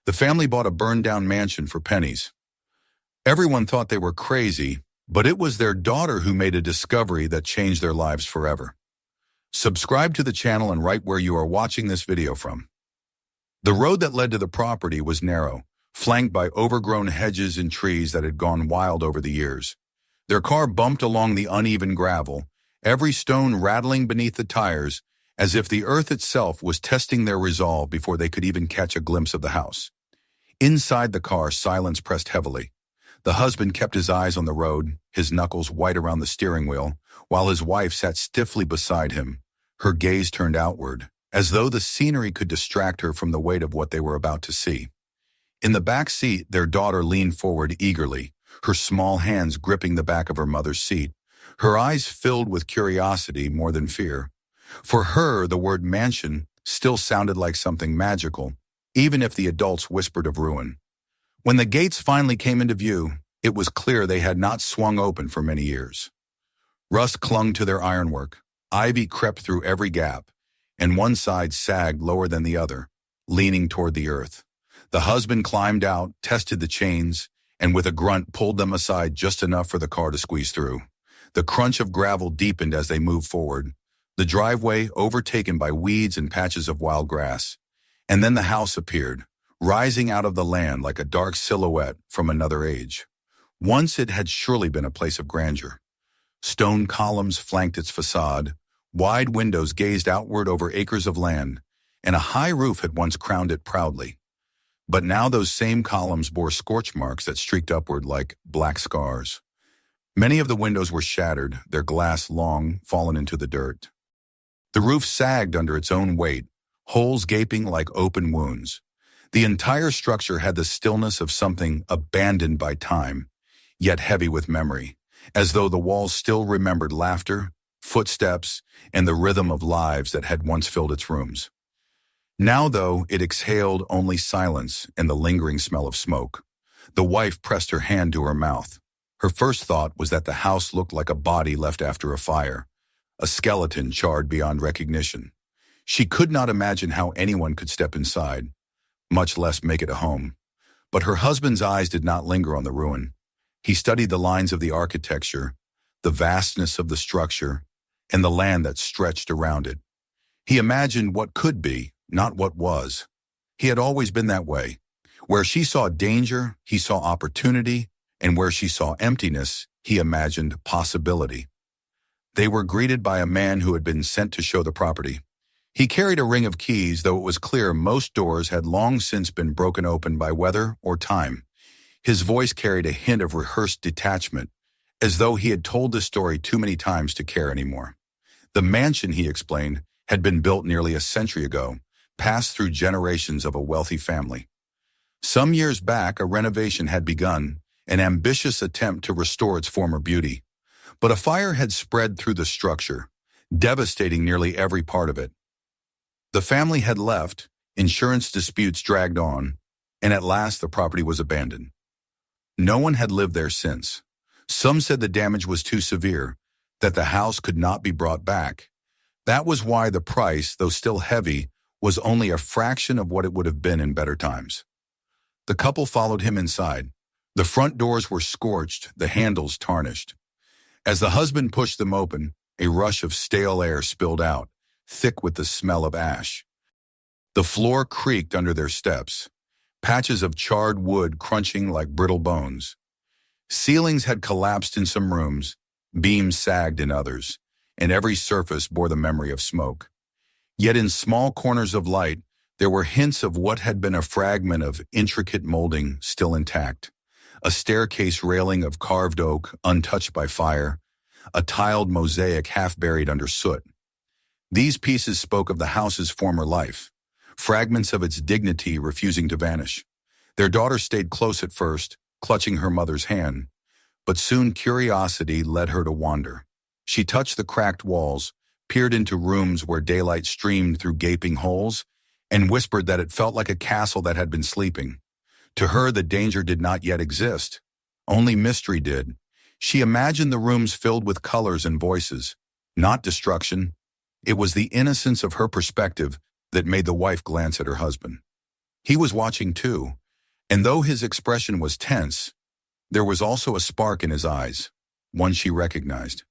The family bought a burned-down mansion for pennies. Everyone thought they were crazy, but it was their daughter who made a discovery that changed their lives forever. Subscribe to the channel and write where you are watching this video from. The road that led to the property was narrow, flanked by overgrown hedges and trees that had gone wild over the years. Their car bumped along the uneven gravel, every stone rattling beneath the tires, as if the earth itself was testing their resolve before they could even catch a glimpse of the house. Inside the car, silence pressed heavily. The husband kept his eyes on the road, his knuckles white around the steering wheel, while his wife sat stiffly beside him, her gaze turned outward, as though the scenery could distract her from the weight of what they were about to see. In the back seat, their daughter leaned forward eagerly, her small hands gripping the back of her mother's seat, her eyes filled with curiosity more than fear. For her, the word mansion still sounded like something magical, even if the adults whispered of ruin. When the gates finally came into view, it was clear they had not swung open for many years. Rust clung to their ironwork, ivy crept through every gap, and one side sagged lower than the other, leaning toward the earth. The husband climbed out, tested the chains, and with a grunt pulled them aside just enough for the car to squeeze through. The crunch of gravel deepened as they moved forward, the driveway overtaken by weeds and patches of wild grass. And then the house appeared, rising out of the land like a dark silhouette from another age. Once it had surely been a place of grandeur. Stone columns flanked its facade, wide windows gazed outward over acres of land, and a high roof had once crowned it proudly. But now those same columns bore scorch marks that streaked upward like black scars. Many of the windows were shattered, their glass long fallen into the dirt. The roof sagged under its own weight, holes gaping like open wounds. The entire structure had the stillness of something abandoned by time, yet heavy with memory, as though the walls still remembered laughter, footsteps, and the rhythm of lives that had once filled its rooms. Now, though, it exhaled only silence and the lingering smell of smoke. The wife pressed her hand to her mouth. Her first thought was that the house looked like a body left after a fire, a skeleton charred beyond recognition. She could not imagine how anyone could step inside, much less make it a home. But her husband's eyes did not linger on the ruin. He studied the lines of the architecture, the vastness of the structure, and the land that stretched around it. He imagined what could be, not what was. He had always been that way. Where she saw danger, he saw opportunity, and where she saw emptiness, he imagined possibility. They were greeted by a man who had been sent to show the property. He carried a ring of keys, though it was clear most doors had long since been broken open by weather or time. His voice carried a hint of rehearsed detachment, as though he had told this story too many times to care anymore. The mansion, he explained, had been built nearly a century ago, passed through generations of a wealthy family. Some years back, a renovation had begun, an ambitious attempt to restore its former beauty. But a fire had spread through the structure, devastating nearly every part of it. The family had left, insurance disputes dragged on, and at last the property was abandoned. No one had lived there since. Some said the damage was too severe, that the house could not be brought back. That was why the price, though still heavy, was only a fraction of what it would have been in better times. The couple followed him inside. The front doors were scorched, the handles tarnished. As the husband pushed them open, a rush of stale air spilled out, thick with the smell of ash. The floor creaked under their steps, patches of charred wood crunching like brittle bones. Ceilings had collapsed in some rooms, beams sagged in others, and every surface bore the memory of smoke. Yet in small corners of light, there were hints of what had been a fragment of intricate molding still intact. A staircase railing of carved oak, untouched by fire, a tiled mosaic half buried under soot. These pieces spoke of the house's former life, fragments of its dignity refusing to vanish. Their daughter stayed close at first, clutching her mother's hand, but soon curiosity led her to wander. She touched the cracked walls, peered into rooms where daylight streamed through gaping holes, and whispered that it felt like a castle that had been sleeping. To her, the danger did not yet exist. Only mystery did. She imagined the rooms filled with colors and voices, not destruction. It was the innocence of her perspective that made the wife glance at her husband. He was watching too, and though his expression was tense, there was also a spark in his eyes, one she recognized.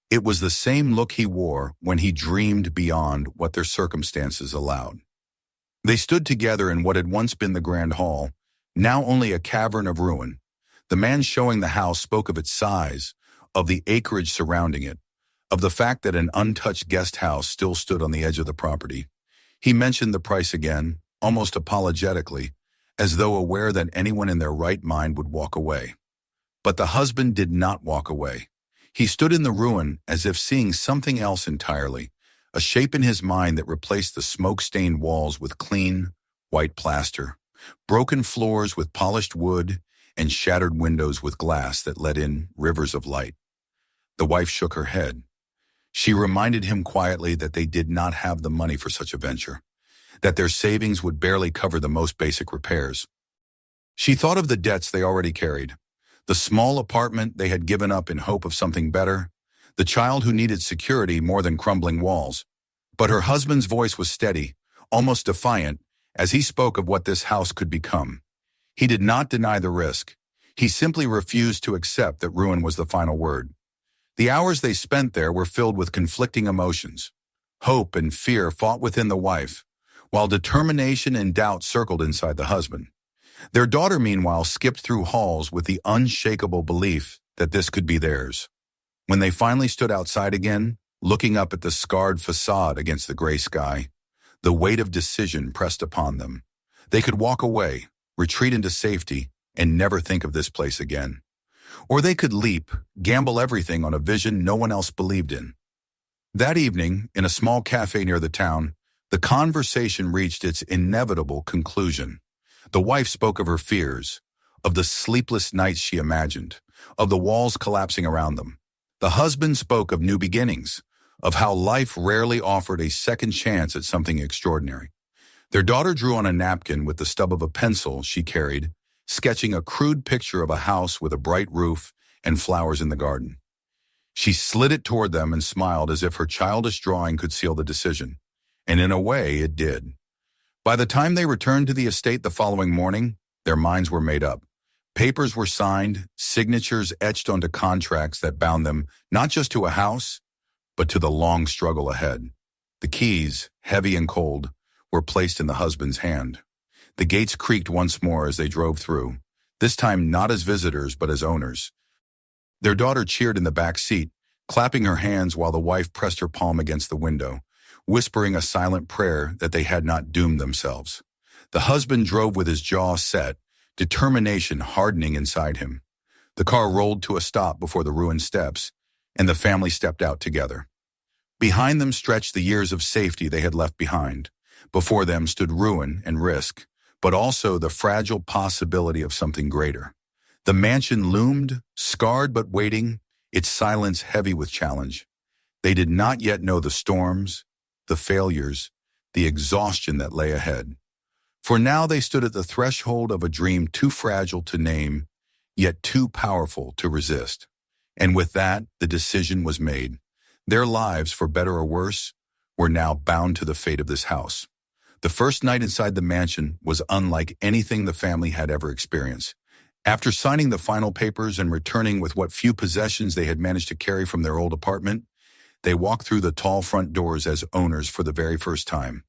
It was the same look he wore when he dreamed beyond what their circumstances allowed. They stood together in what had once been the grand hall, now only a cavern of ruin. The man showing the house spoke of its size, of the acreage surrounding it, of the fact that an untouched guest house still stood on the edge of the property. He mentioned the price again, almost apologetically, as though aware that anyone in their right mind would walk away. But the husband did not walk away. He stood in the ruin as if seeing something else entirely, a shape in his mind that replaced the smoke-stained walls with clean, white plaster, broken floors with polished wood, and shattered windows with glass that let in rivers of light. The wife shook her head. She reminded him quietly that they did not have the money for such a venture, that their savings would barely cover the most basic repairs. She thought of the debts they already carried, the small apartment they had given up in hope of something better, the child who needed security more than crumbling walls. But her husband's voice was steady, almost defiant, as he spoke of what this house could become. He did not deny the risk. He simply refused to accept that ruin was the final word. The hours they spent there were filled with conflicting emotions. Hope and fear fought within the wife, while determination and doubt circled inside the husband. Their daughter, meanwhile, skipped through halls with the unshakable belief that this could be theirs. When they finally stood outside again, looking up at the scarred facade against the gray sky, the weight of decision pressed upon them. They could walk away, retreat into safety, and never think of this place again. Or they could leap, gamble everything on a vision no one else believed in. That evening, in a small cafe near the town, the conversation reached its inevitable conclusion. The wife spoke of her fears, of the sleepless nights she imagined, of the walls collapsing around them. The husband spoke of new beginnings, of how life rarely offered a second chance at something extraordinary. Their daughter drew on a napkin with the stub of a pencil she carried, sketching a crude picture of a house with a bright roof and flowers in the garden. She slid it toward them and smiled as if her childish drawing could seal the decision. And in a way, it did. By the time they returned to the estate the following morning, their minds were made up. Papers were signed, signatures etched onto contracts that bound them not just to a house, but to the long struggle ahead. The keys, heavy and cold, were placed in the husband's hand. The gates creaked once more as they drove through, this time not as visitors but as owners. Their daughter cheered in the back seat, clapping her hands while the wife pressed her palm against the window, whispering a silent prayer that they had not doomed themselves. The husband drove with his jaw set, determination hardening inside him. The car rolled to a stop before the ruined steps, and the family stepped out together. Behind them stretched the years of safety they had left behind. Before them stood ruin and risk, but also the fragile possibility of something greater. The mansion loomed, scarred but waiting, its silence heavy with challenge. They did not yet know the storms, the failures, the exhaustion that lay ahead. For now they stood at the threshold of a dream too fragile to name, yet too powerful to resist. And with that, the decision was made. Their lives, for better or worse, were now bound to the fate of this house. The first night inside the mansion was unlike anything the family had ever experienced. After signing the final papers and returning with what few possessions they had managed to carry from their old apartment, they walked through the tall front doors as owners for the very first time.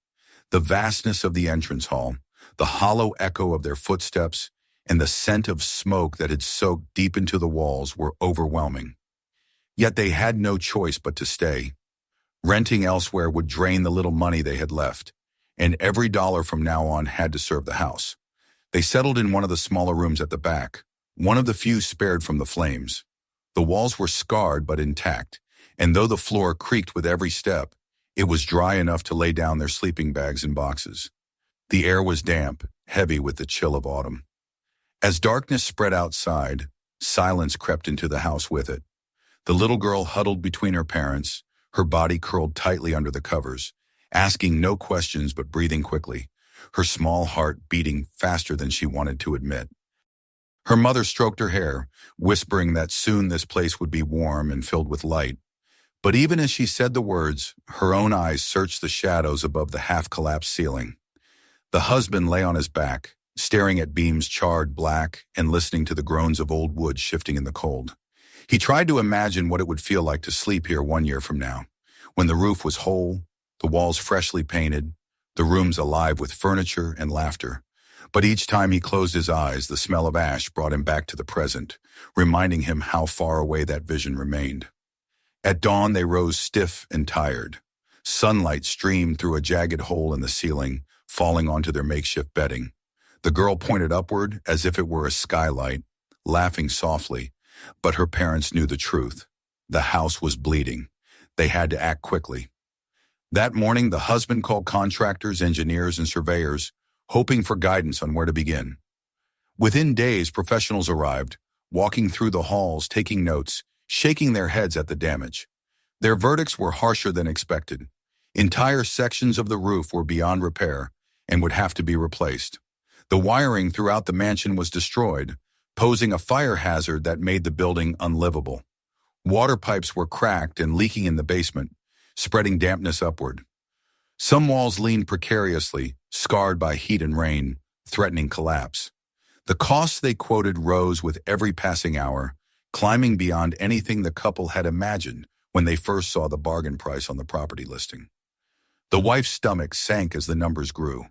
The vastness of the entrance hall, the hollow echo of their footsteps, and the scent of smoke that had soaked deep into the walls were overwhelming. Yet they had no choice but to stay. Renting elsewhere would drain the little money they had left, and every dollar from now on had to serve the house. They settled in one of the smaller rooms at the back, one of the few spared from the flames. The walls were scarred but intact, and though the floor creaked with every step, it was dry enough to lay down their sleeping bags and boxes. The air was damp, heavy with the chill of autumn. As darkness spread outside, silence crept into the house with it. The little girl huddled between her parents, her body curled tightly under the covers, asking no questions but breathing quickly, her small heart beating faster than she wanted to admit. Her mother stroked her hair, whispering that soon this place would be warm and filled with light. But even as she said the words, her own eyes searched the shadows above the half-collapsed ceiling. The husband lay on his back, staring at beams charred black and listening to the groans of old wood shifting in the cold. He tried to imagine what it would feel like to sleep here 1 year from now, when the roof was whole, the walls freshly painted, the rooms alive with furniture and laughter. But each time he closed his eyes, the smell of ash brought him back to the present, reminding him how far away that vision remained. At dawn, they rose stiff and tired. Sunlight streamed through a jagged hole in the ceiling, falling onto their makeshift bedding. The girl pointed upward as if it were a skylight, laughing softly, but her parents knew the truth. The house was bleeding. They had to act quickly. That morning, the husband called contractors, engineers, and surveyors, hoping for guidance on where to begin. Within days, professionals arrived, walking through the halls, taking notes, shaking their heads at the damage. Their verdicts were harsher than expected. Entire sections of the roof were beyond repair and would have to be replaced. The wiring throughout the mansion was destroyed, posing a fire hazard that made the building unlivable. Water pipes were cracked and leaking in the basement, spreading dampness upward. Some walls leaned precariously, scarred by heat and rain, threatening collapse. The costs they quoted rose with every passing hour, climbing beyond anything the couple had imagined when they first saw the bargain price on the property listing. The wife's stomach sank as the numbers grew.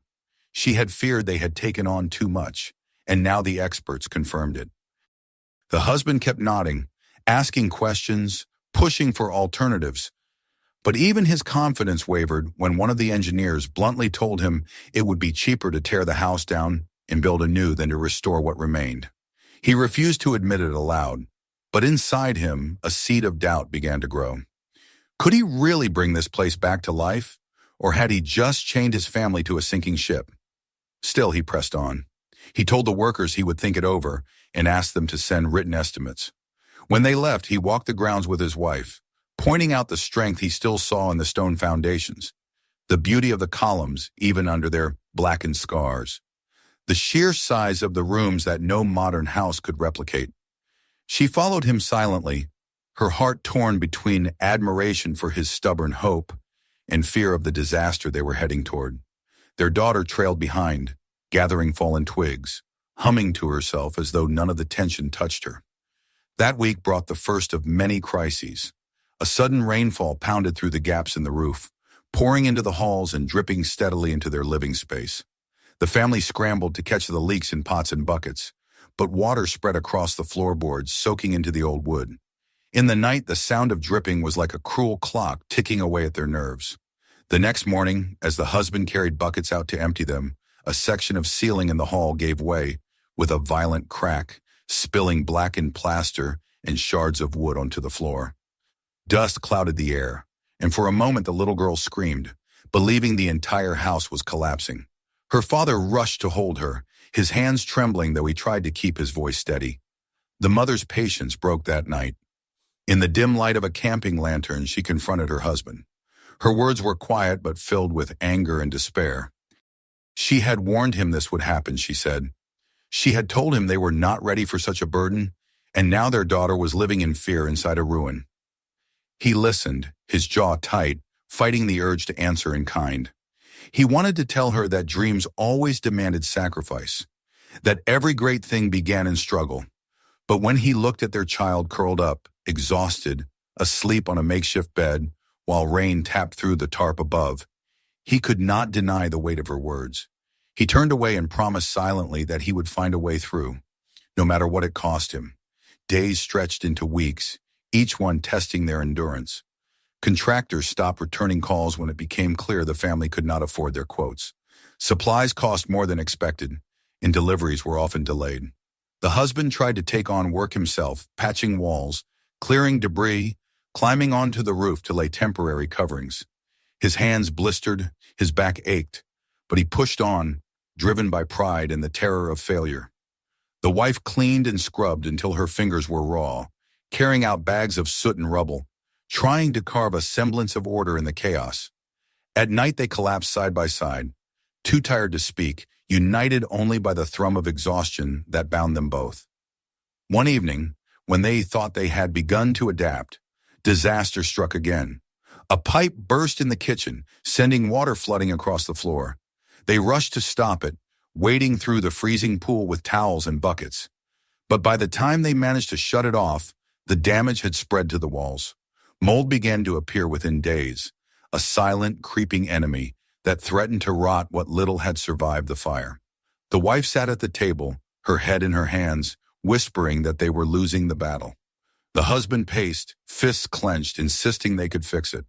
She had feared they had taken on too much, and now the experts confirmed it. The husband kept nodding, asking questions, pushing for alternatives. But even his confidence wavered when one of the engineers bluntly told him it would be cheaper to tear the house down and build anew than to restore what remained. He refused to admit it aloud, but inside him, a seed of doubt began to grow. Could he really bring this place back to life, or had he just chained his family to a sinking ship? Still, he pressed on. He told the workers he would think it over and asked them to send written estimates. When they left, he walked the grounds with his wife, pointing out the strength he still saw in the stone foundations, the beauty of the columns even under their blackened scars, the sheer size of the rooms that no modern house could replicate. She followed him silently, her heart torn between admiration for his stubborn hope and fear of the disaster they were heading toward. Their daughter trailed behind, gathering fallen twigs, humming to herself as though none of the tension touched her. That week brought the first of many crises. A sudden rainfall pounded through the gaps in the roof, pouring into the halls and dripping steadily into their living space. The family scrambled to catch the leaks in pots and buckets, but water spread across the floorboards, soaking into the old wood. In the night, the sound of dripping was like a cruel clock ticking away at their nerves. The next morning, as the husband carried buckets out to empty them, a section of ceiling in the hall gave way with a violent crack, spilling blackened plaster and shards of wood onto the floor. Dust clouded the air, and for a moment the little girl screamed, believing the entire house was collapsing. Her father rushed to hold her, his hands trembling though he tried to keep his voice steady. The mother's patience broke that night. In the dim light of a camping lantern, she confronted her husband. Her words were quiet but filled with anger and despair. She had warned him this would happen, she said. She had told him they were not ready for such a burden, and now their daughter was living in fear inside a ruin. He listened, his jaw tight, fighting the urge to answer in kind. He wanted to tell her that dreams always demanded sacrifice, that every great thing began in struggle. But when he looked at their child curled up, exhausted, asleep on a makeshift bed, while rain tapped through the tarp above, he could not deny the weight of her words. He turned away and promised silently that he would find a way through, no matter what it cost him. Days stretched into weeks, each one testing their endurance. Contractors stopped returning calls when it became clear the family could not afford their quotes. Supplies cost more than expected, and deliveries were often delayed. The husband tried to take on work himself, patching walls, clearing debris, climbing onto the roof to lay temporary coverings. His hands blistered, his back ached, but he pushed on, driven by pride and the terror of failure. The wife cleaned and scrubbed until her fingers were raw, carrying out bags of soot and rubble, trying to carve a semblance of order in the chaos. At night they collapsed side by side, too tired to speak, united only by the thrum of exhaustion that bound them both. One evening, when they thought they had begun to adapt, disaster struck again. A pipe burst in the kitchen, sending water flooding across the floor. They rushed to stop it, wading through the freezing pool with towels and buckets. But by the time they managed to shut it off, the damage had spread to the walls. Mold began to appear within days, a silent, creeping enemy that threatened to rot what little had survived the fire. The wife sat at the table, her head in her hands, whispering that they were losing the battle. The husband paced, fists clenched, insisting they could fix it.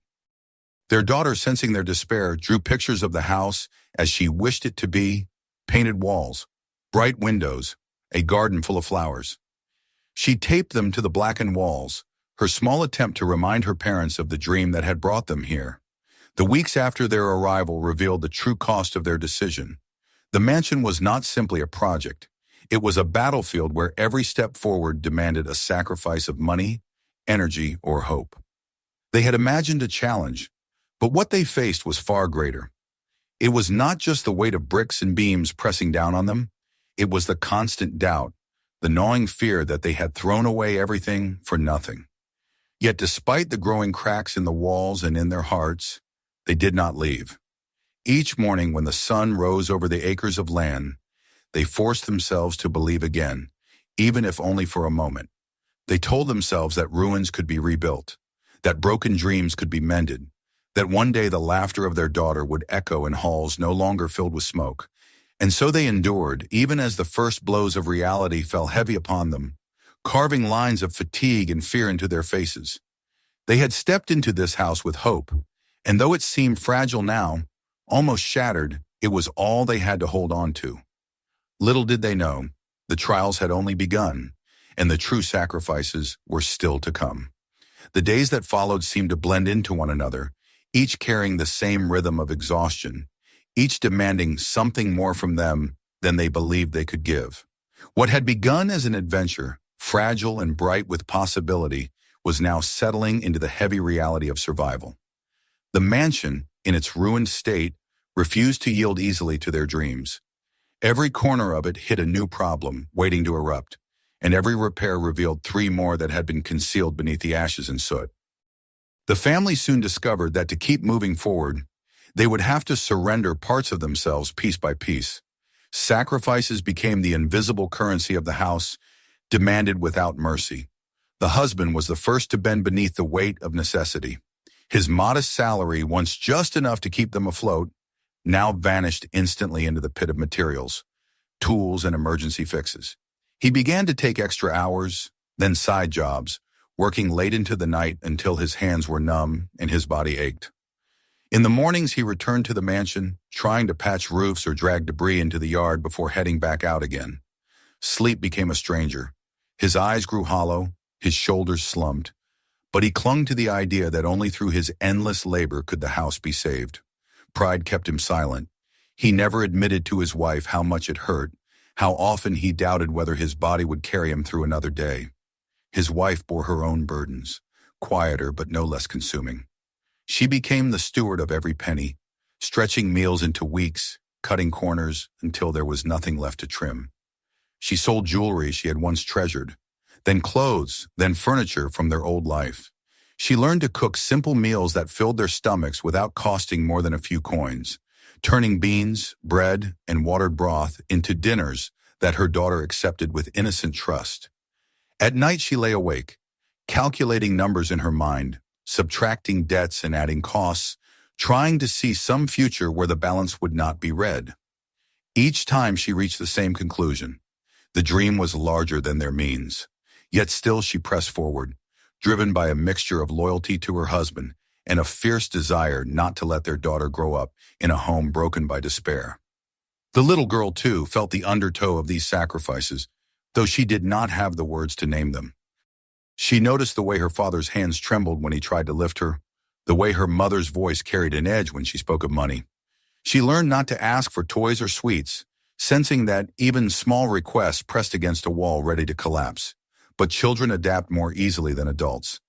Their daughter, sensing their despair, drew pictures of the house as she wished it to be: painted walls, bright windows, a garden full of flowers. She taped them to the blackened walls, her small attempt to remind her parents of the dream that had brought them here. The weeks after their arrival revealed the true cost of their decision. The mansion was not simply a project. It was a battlefield where every step forward demanded a sacrifice of money, energy, or hope. They had imagined a challenge, but what they faced was far greater. It was not just the weight of bricks and beams pressing down on them. It was the constant doubt, the gnawing fear that they had thrown away everything for nothing. Yet despite the growing cracks in the walls and in their hearts, they did not leave. Each morning when the sun rose over the acres of land, they forced themselves to believe again, even if only for a moment. They told themselves that ruins could be rebuilt, that broken dreams could be mended, that one day the laughter of their daughter would echo in halls no longer filled with smoke. And so they endured, even as the first blows of reality fell heavy upon them, carving lines of fatigue and fear into their faces. They had stepped into this house with hope, and though it seemed fragile now, almost shattered, it was all they had to hold on to. Little did they know, the trials had only begun, and the true sacrifices were still to come. The days that followed seemed to blend into one another, each carrying the same rhythm of exhaustion, each demanding something more from them than they believed they could give. What had begun as an adventure, fragile and bright with possibility, was now settling into the heavy reality of survival. The mansion, in its ruined state, refused to yield easily to their dreams. Every corner of it hid a new problem waiting to erupt, and every repair revealed three more that had been concealed beneath the ashes and soot. The family soon discovered that to keep moving forward, they would have to surrender parts of themselves piece by piece. Sacrifices became the invisible currency of the house, demanded without mercy. The husband was the first to bend beneath the weight of necessity. His modest salary, once just enough to keep them afloat, now vanished instantly into the pit of materials, tools, and emergency fixes. He began to take extra hours, then side jobs, working late into the night until his hands were numb and his body ached. In the mornings, he returned to the mansion, trying to patch roofs or drag debris into the yard before heading back out again. Sleep became a stranger. His eyes grew hollow, his shoulders slumped, but he clung to the idea that only through his endless labor could the house be saved. Pride kept him silent. He never admitted to his wife how much it hurt, how often he doubted whether his body would carry him through another day. His wife bore her own burdens, quieter but no less consuming. She became the steward of every penny, stretching meals into weeks, cutting corners until there was nothing left to trim. She sold jewelry she had once treasured, then clothes, then furniture from their old life. She learned to cook simple meals that filled their stomachs without costing more than a few coins, turning beans, bread, and watered broth into dinners that her daughter accepted with innocent trust. At night she lay awake, calculating numbers in her mind, subtracting debts and adding costs, trying to see some future where the balance would not be red. Each time she reached the same conclusion. The dream was larger than their means. Yet still she pressed forward, driven by a mixture of loyalty to her husband and a fierce desire not to let their daughter grow up in a home broken by despair. The little girl, too, felt the undertow of these sacrifices, though she did not have the words to name them. She noticed the way her father's hands trembled when he tried to lift her, the way her mother's voice carried an edge when she spoke of money. She learned not to ask for toys or sweets, sensing that even small requests pressed against a wall ready to collapse. But children adapt more easily than adults.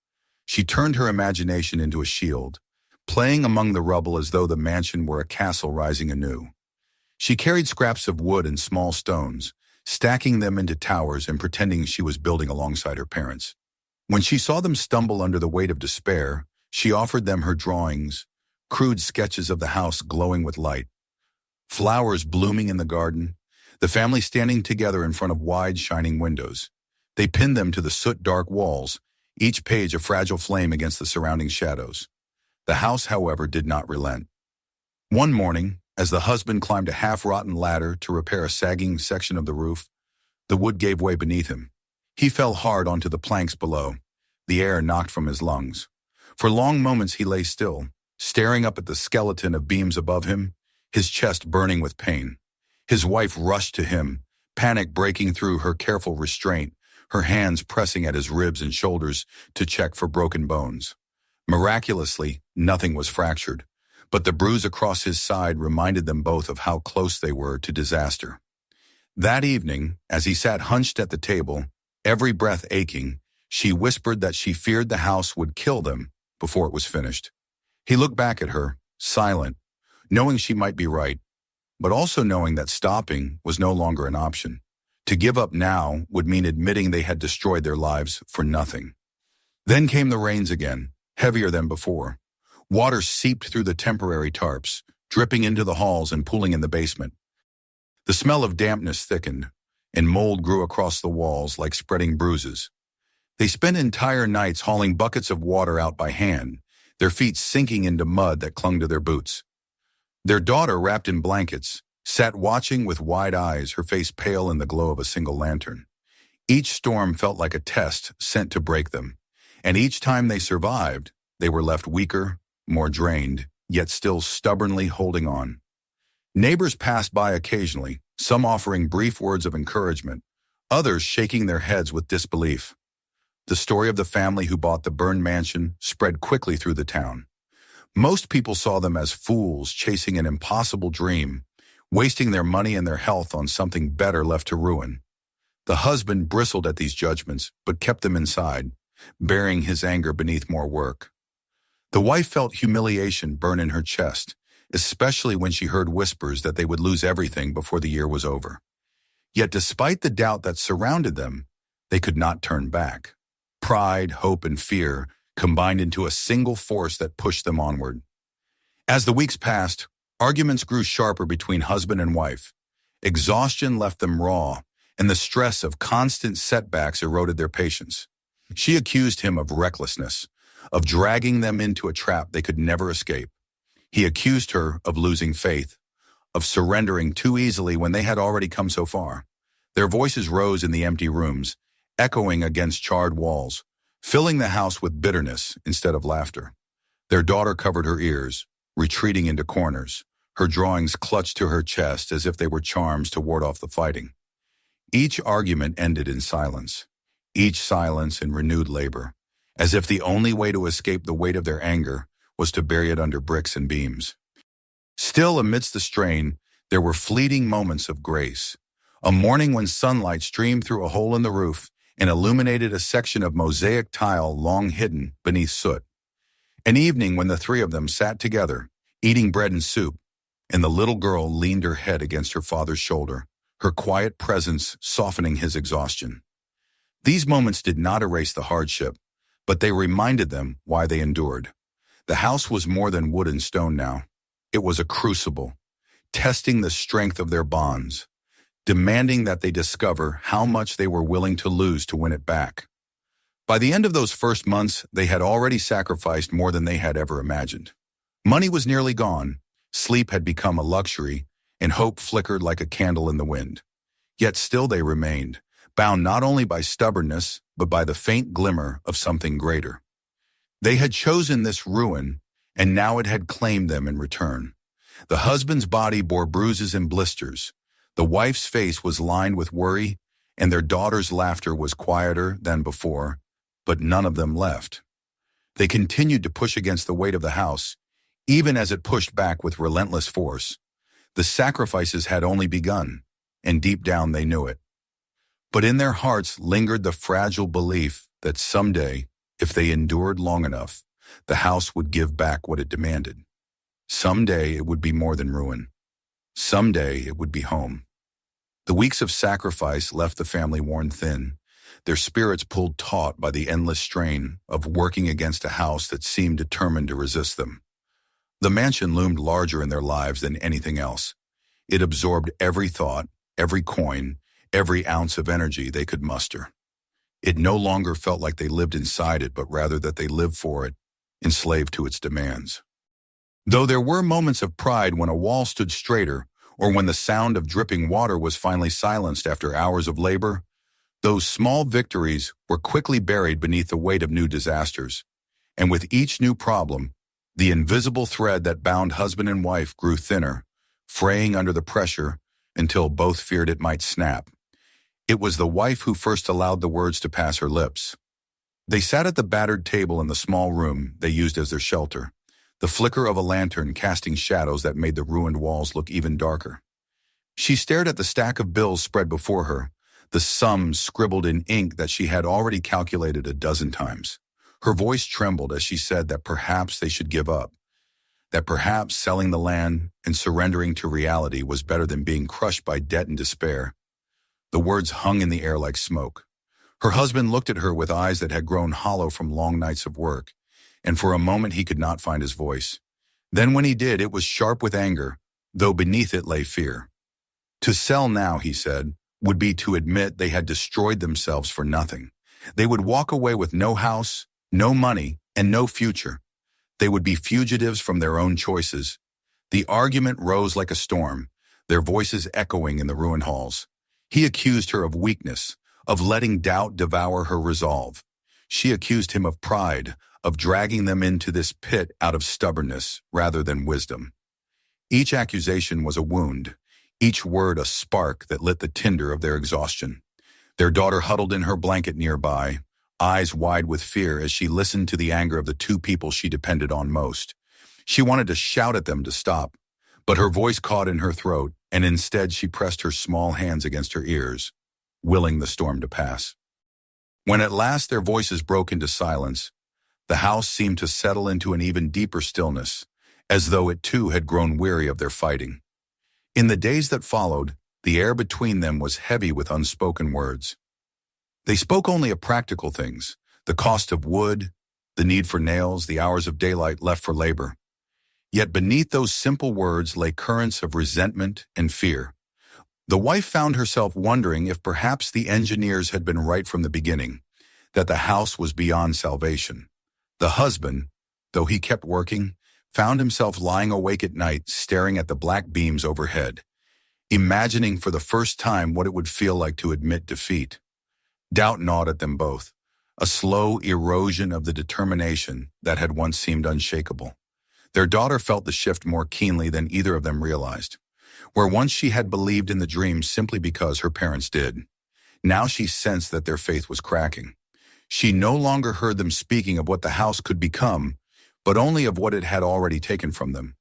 She turned her imagination into a shield, playing among the rubble as though the mansion were a castle rising anew. She carried scraps of wood and small stones, stacking them into towers and pretending she was building alongside her parents. When she saw them stumble under the weight of despair, she offered them her drawings, crude sketches of the house glowing with light. flowers blooming in the garden, the family standing together in front of wide, shining windows. They pinned them to the soot-dark walls, each page a fragile flame against the surrounding shadows. The house, however, did not relent. One morning, as the husband climbed a half-rotten ladder to repair a sagging section of the roof, the wood gave way beneath him. He fell hard onto the planks below, the air knocked from his lungs. For long moments he lay still, staring up at the skeleton of beams above him, his chest burning with pain. His wife rushed to him, panic breaking through her careful restraint, her hands pressing at his ribs and shoulders to check for broken bones. Miraculously, nothing was fractured, but the bruise across his side reminded them both of how close they were to disaster. That evening, as he sat hunched at the table, every breath aching, she whispered that she feared the house would kill them before it was finished. He looked back at her, silent, knowing she might be right, but also knowing that stopping was no longer an option. To give up now would mean admitting they had destroyed their lives for nothing. Then came the rains again, heavier than before. Water seeped through the temporary tarps, dripping into the halls and pooling in the basement. The smell of dampness thickened, and mold grew across the walls like spreading bruises. They spent entire nights hauling buckets of water out by hand, their feet sinking into mud that clung to their boots. Their daughter, wrapped in blankets, sat watching with wide eyes, her face pale in the glow of a single lantern. Each storm felt like a test sent to break them, and each time they survived, they were left weaker, more drained, yet still stubbornly holding on. Neighbors passed by occasionally, some offering brief words of encouragement, others shaking their heads with disbelief. The story of the family who bought the burned mansion spread quickly through the town. Most people saw them as fools chasing an impossible dream, wasting their money and their health on something better left to ruin. The husband bristled at these judgments, but kept them inside, burying his anger beneath more work. The wife felt humiliation burn in her chest, especially when she heard whispers that they would lose everything before the year was over. Yet despite the doubt that surrounded them, they could not turn back. Pride, hope, and fear combined into a single force that pushed them onward. As the weeks passed, arguments grew sharper between husband and wife. Exhaustion left them raw, and the stress of constant setbacks eroded their patience. She accused him of recklessness, of dragging them into a trap they could never escape. He accused her of losing faith, of surrendering too easily when they had already come so far. Their voices rose in the empty rooms, echoing against charred walls, filling the house with bitterness instead of laughter. Their daughter covered her ears, retreating into corners, her drawings clutched to her chest as if they were charms to ward off the fighting. Each argument ended in silence, each silence in renewed labor, as if the only way to escape the weight of their anger was to bury it under bricks and beams. Still, amidst the strain, there were fleeting moments of grace. A morning when sunlight streamed through a hole in the roof and illuminated a section of mosaic tile long hidden beneath soot. An evening when the three of them sat together, eating bread and soup, and the little girl leaned her head against her father's shoulder, her quiet presence softening his exhaustion. These moments did not erase the hardship, but they reminded them why they endured. The house was more than wood and stone now. It was a crucible, testing the strength of their bonds, demanding that they discover how much they were willing to lose to win it back. By the end of those first months, they had already sacrificed more than they had ever imagined. Money was nearly gone, sleep had become a luxury, and hope flickered like a candle in the wind. Yet still they remained, bound not only by stubbornness, but by the faint glimmer of something greater. They had chosen this ruin, and now it had claimed them in return. The husband's body bore bruises and blisters. The wife's face was lined with worry, and their daughter's laughter was quieter than before, but none of them left. They continued to push against the weight of the house, even as it pushed back with relentless force. The sacrifices had only begun, and deep down they knew it. But in their hearts lingered the fragile belief that someday, if they endured long enough, the house would give back what it demanded. Someday it would be more than ruin. Someday it would be home. The weeks of sacrifice left the family worn thin, their spirits pulled taut by the endless strain of working against a house that seemed determined to resist them. The mansion loomed larger in their lives than anything else. It absorbed every thought, every coin, every ounce of energy they could muster. It no longer felt like they lived inside it, but rather that they lived for it, enslaved to its demands. Though there were moments of pride when a wall stood straighter, or when the sound of dripping water was finally silenced after hours of labor, those small victories were quickly buried beneath the weight of new disasters. And with each new problem, the invisible thread that bound husband and wife grew thinner, fraying under the pressure until both feared it might snap. It was the wife who first allowed the words to pass her lips. They sat at the battered table in the small room they used as their shelter, the flicker of a lantern casting shadows that made the ruined walls look even darker. She stared at the stack of bills spread before her, the sums scribbled in ink that she had already calculated a dozen times. Her voice trembled as she said that perhaps they should give up, that perhaps selling the land and surrendering to reality was better than being crushed by debt and despair. The words hung in the air like smoke. Her husband looked at her with eyes that had grown hollow from long nights of work, and for a moment he could not find his voice. Then when he did, it was sharp with anger, though beneath it lay fear. To sell now, he said, would be to admit they had destroyed themselves for nothing. They would walk away with no house, no money, and no future. They would be fugitives from their own choices. The argument rose like a storm, their voices echoing in the ruined halls. He accused her of weakness, of letting doubt devour her resolve. She accused him of pride, of dragging them into this pit out of stubbornness rather than wisdom. Each accusation was a wound, each word a spark that lit the tinder of their exhaustion. Their daughter huddled in her blanket nearby, eyes wide with fear as she listened to the anger of the two people she depended on most. She wanted to shout at them to stop, but her voice caught in her throat, and instead she pressed her small hands against her ears, willing the storm to pass. When at last their voices broke into silence, the house seemed to settle into an even deeper stillness, as though it too had grown weary of their fighting. In the days that followed, the air between them was heavy with unspoken words. They spoke only of practical things, the cost of wood, the need for nails, the hours of daylight left for labor. Yet beneath those simple words lay currents of resentment and fear. The wife found herself wondering if perhaps the engineers had been right from the beginning, that the house was beyond salvation. The husband, though he kept working, found himself lying awake at night staring at the black beams overhead, imagining for the first time what it would feel like to admit defeat. Doubt gnawed at them both, a slow erosion of the determination that had once seemed unshakable. Their daughter felt the shift more keenly than either of them realized. Where once she had believed in the dream simply because her parents did, now she sensed that their faith was cracking. She no longer heard them speaking of what the house could become, but only of what it had already taken from them.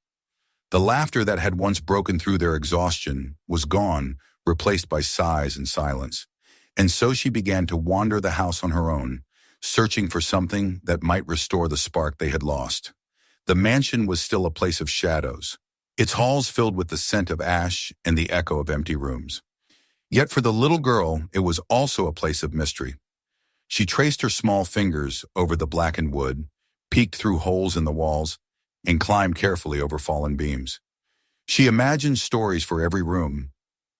The laughter that had once broken through their exhaustion was gone, replaced by sighs and silence. And so she began to wander the house on her own, searching for something that might restore the spark they had lost. The mansion was still a place of shadows, its halls filled with the scent of ash and the echo of empty rooms. Yet for the little girl, it was also a place of mystery. She traced her small fingers over the blackened wood, peeked through holes in the walls, and climbed carefully over fallen beams. She imagined stories for every room,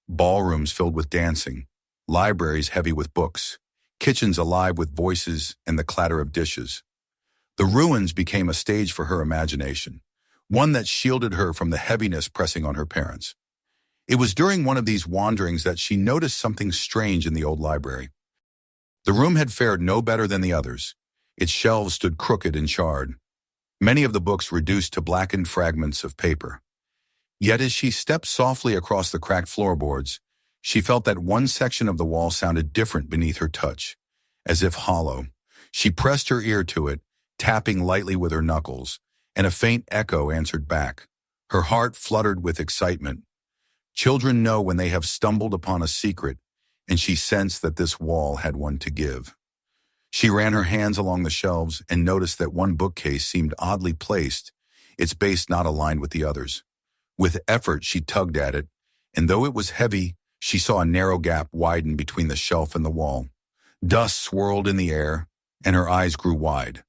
ballrooms filled with dancing, libraries heavy with books, kitchens alive with voices and the clatter of dishes. The ruins became a stage for her imagination, one that shielded her from the heaviness pressing on her parents. It was during one of these wanderings that she noticed something strange in the old library. The room had fared no better than the others. Its shelves stood crooked and charred, many of the books reduced to blackened fragments of paper. Yet as she stepped softly across the cracked floorboards, she felt that one section of the wall sounded different beneath her touch, as if hollow. She pressed her ear to it, tapping lightly with her knuckles, and a faint echo answered back. Her heart fluttered with excitement. Children know when they have stumbled upon a secret, and she sensed that this wall had one to give. She ran her hands along the shelves and noticed that one bookcase seemed oddly placed, its base not aligned with the others. With effort, she tugged at it, and though it was heavy, she saw a narrow gap widen between the shelf and the wall. Dust swirled in the air, and her eyes grew wide.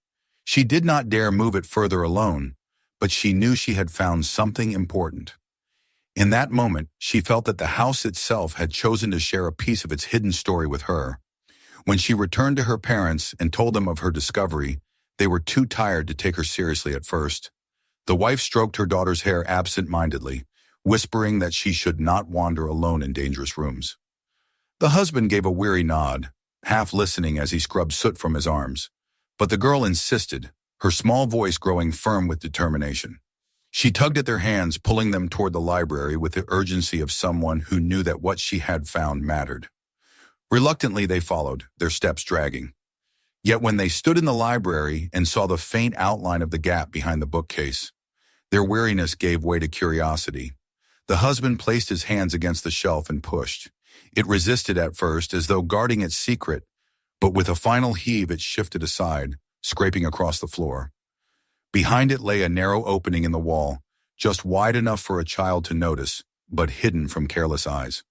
She did not dare move it further alone, but she knew she had found something important. In that moment, she felt that the house itself had chosen to share a piece of its hidden story with her. When she returned to her parents and told them of her discovery, they were too tired to take her seriously at first. The wife stroked her daughter's hair absent-mindedly, whispering that she should not wander alone in dangerous rooms. The husband gave a weary nod, half listening as he scrubbed soot from his arms. But the girl insisted, her small voice growing firm with determination. She tugged at their hands, pulling them toward the library with the urgency of someone who knew that what she had found mattered. Reluctantly, they followed, their steps dragging. Yet when they stood in the library and saw the faint outline of the gap behind the bookcase, their weariness gave way to curiosity. The husband placed his hands against the shelf and pushed. It resisted at first, as though guarding its secret, but with a final heave it shifted aside, scraping across the floor. Behind it lay a narrow opening in the wall, just wide enough for a child to notice, but hidden from careless eyes.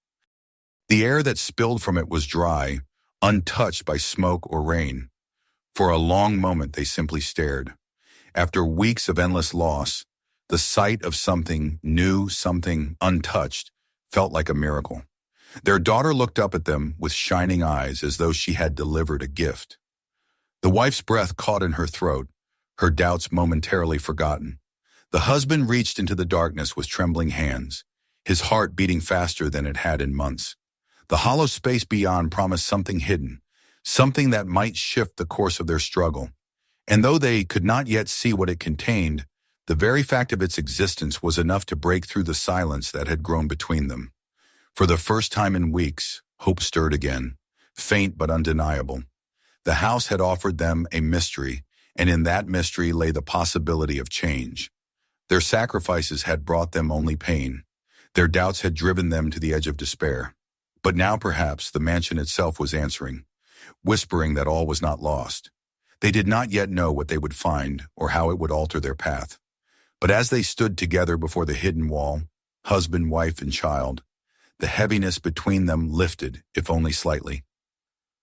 The air that spilled from it was dry, untouched by smoke or rain. For a long moment they simply stared. After weeks of endless loss, the sight of something new, something untouched, felt like a miracle. Their daughter looked up at them with shining eyes as though she had delivered a gift. The wife's breath caught in her throat, her doubts momentarily forgotten. The husband reached into the darkness with trembling hands, his heart beating faster than it had in months. The hollow space beyond promised something hidden, something that might shift the course of their struggle. And though they could not yet see what it contained, the very fact of its existence was enough to break through the silence that had grown between them. For the first time in weeks, hope stirred again, faint but undeniable. The house had offered them a mystery, and in that mystery lay the possibility of change. Their sacrifices had brought them only pain. Their doubts had driven them to the edge of despair. But now perhaps the mansion itself was answering, whispering that all was not lost. They did not yet know what they would find or how it would alter their path. But as they stood together before the hidden wall, husband, wife, and child, the heaviness between them lifted, if only slightly.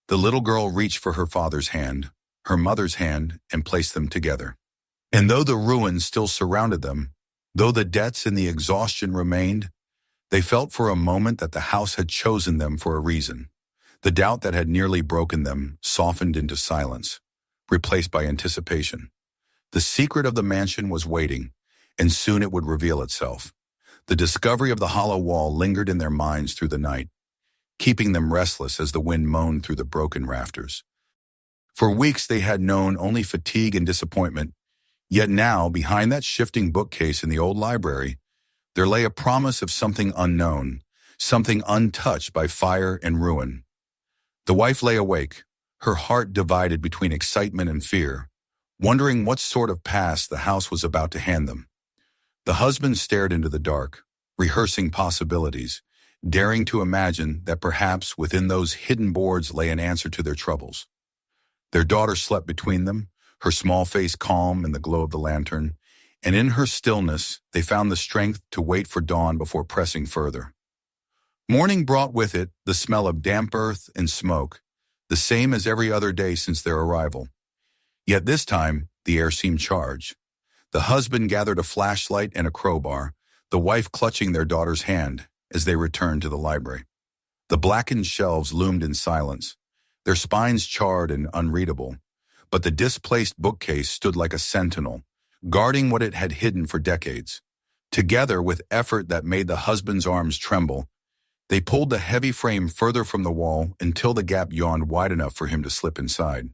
The little girl reached for her father's hand, her mother's hand, and placed them together. And though the ruins still surrounded them, though the debts and the exhaustion remained, they felt for a moment that the house had chosen them for a reason. The doubt that had nearly broken them softened into silence, replaced by anticipation. The secret of the mansion was waiting, and soon it would reveal itself. The discovery of the hollow wall lingered in their minds through the night, keeping them restless as the wind moaned through the broken rafters. For weeks they had known only fatigue and disappointment, yet now, behind that shifting bookcase in the old library, there lay a promise of something unknown, something untouched by fire and ruin. The wife lay awake, her heart divided between excitement and fear, wondering what sort of past the house was about to hand them. The husband stared into the dark, rehearsing possibilities, daring to imagine that perhaps within those hidden boards lay an answer to their troubles. Their daughter slept between them, her small face calm in the glow of the lantern, and in her stillness they found the strength to wait for dawn before pressing further. Morning brought with it the smell of damp earth and smoke, the same as every other day since their arrival. Yet this time the air seemed charged. The husband gathered a flashlight and a crowbar, the wife clutching their daughter's hand as they returned to the library. The blackened shelves loomed in silence, their spines charred and unreadable, but the displaced bookcase stood like a sentinel, guarding what it had hidden for decades. Together, with effort that made the husband's arms tremble, they pulled the heavy frame further from the wall until the gap yawned wide enough for him to slip inside.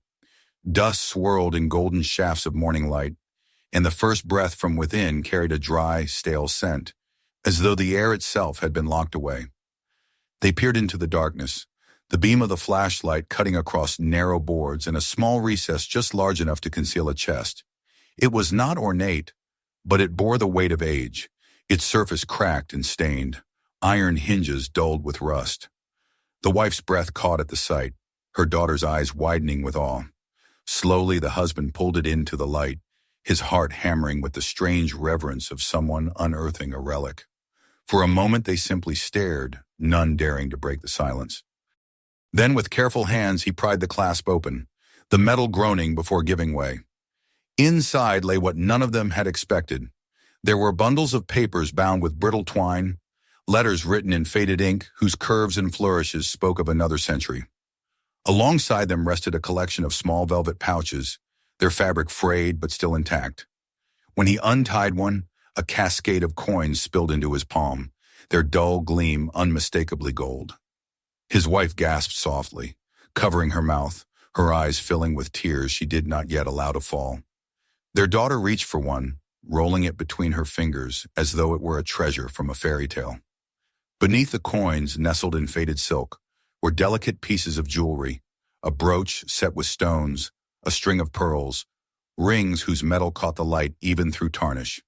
Dust swirled in golden shafts of morning light, and the first breath from within carried a dry, stale scent, as though the air itself had been locked away. They peered into the darkness, the beam of the flashlight cutting across narrow boards and a small recess just large enough to conceal a chest. It was not ornate, but it bore the weight of age, its surface cracked and stained, iron hinges dulled with rust. The wife's breath caught at the sight, her daughter's eyes widening with awe. Slowly the husband pulled it into the light, his heart hammering with the strange reverence of someone unearthing a relic. For a moment they simply stared, none daring to break the silence. Then with careful hands he pried the clasp open, the metal groaning before giving way. Inside lay what none of them had expected. There were bundles of papers bound with brittle twine, letters written in faded ink whose curves and flourishes spoke of another century. Alongside them rested a collection of small velvet pouches, their fabric frayed but still intact. When he untied one, a cascade of coins spilled into his palm, their dull gleam unmistakably gold. His wife gasped softly, covering her mouth, her eyes filling with tears she did not yet allow to fall. Their daughter reached for one, rolling it between her fingers as though it were a treasure from a fairy tale. Beneath the coins, nestled in faded silk, were delicate pieces of jewelry, a brooch set with stones, a string of pearls, rings whose metal caught the light even through tarnish.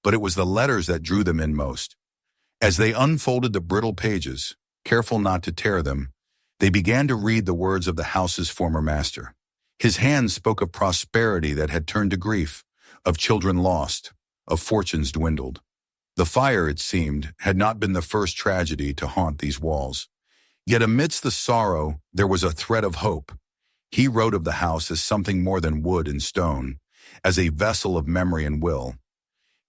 But it was the letters that drew them in most. As they unfolded the brittle pages, careful not to tear them, they began to read the words of the house's former master. His hand spoke of prosperity that had turned to grief, of children lost, of fortunes dwindled. The fire, it seemed, had not been the first tragedy to haunt these walls. Yet amidst the sorrow, there was a thread of hope. He wrote of the house as something more than wood and stone, as a vessel of memory and will.